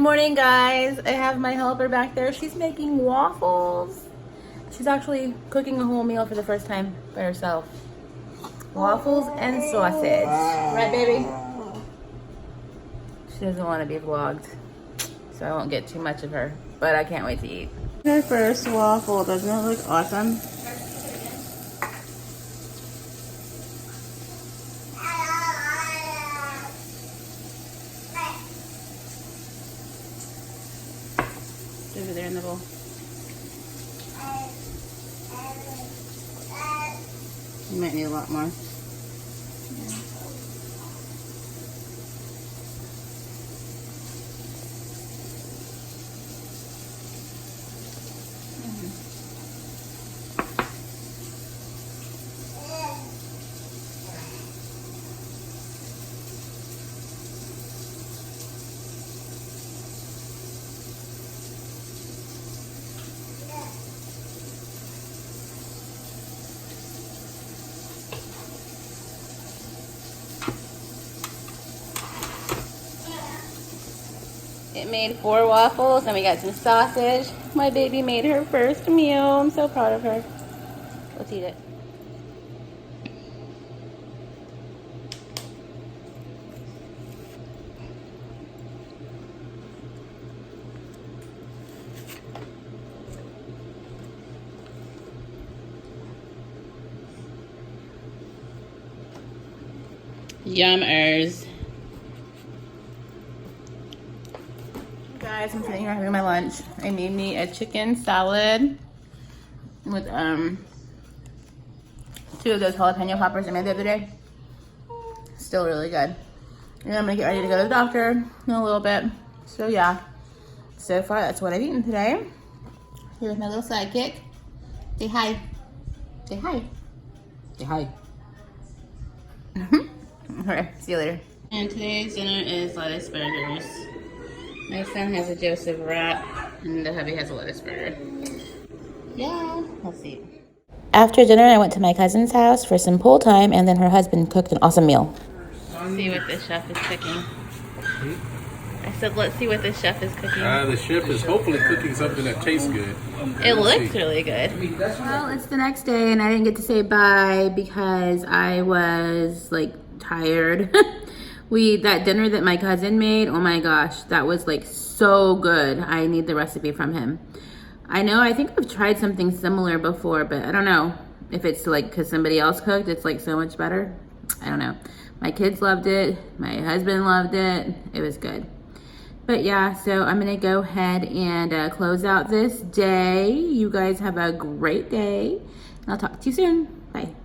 morning, guys. I have my helper back there. She's making waffles. She's actually cooking a whole meal for the first time by herself. Waffles and sausage. Right, baby? She doesn't want to be vlogged, so I won't get too much of her, but I can't wait to eat. Her first waffle. Doesn't it look awesome? Over there in the bowl. You might need a lot more. It made 4 waffles and we got some sausage. My baby made her first meal. I'm so proud of her. Let's eat it. Yummers. Guys, I'm sitting here having my lunch. I made me a chicken salad with 2 of those jalapeno poppers I made the other day. Still really good. And I'm gonna get ready to go to the doctor in a little bit. So yeah, so far that's what I've eaten today. Here's my little sidekick. Say hi. Say hi. Say hi. Alright, see you later. And today's dinner is lettuce burgers. My son has a Joseph wrap, and the hubby has a lettuce burger. Yeah, let's see. After dinner, I went to my cousin's house for some pool time, and then her husband cooked an awesome meal. Let's see what the chef is cooking. I said, let's see what the chef is cooking. The chef is hopefully cooking something that tastes good. It looks really good. Well, it's the next day, and I didn't get to say bye because I was, like, tired. That dinner that my cousin made, oh my gosh, that was like so good. I need the recipe from him. I think I've tried something similar before, but I don't know if it's like because somebody else cooked, it's like so much better. I don't know. My kids loved it. My husband loved it. It was good. But yeah, so I'm gonna go ahead and close out this day. You guys have a great day. I'll talk to you soon. Bye.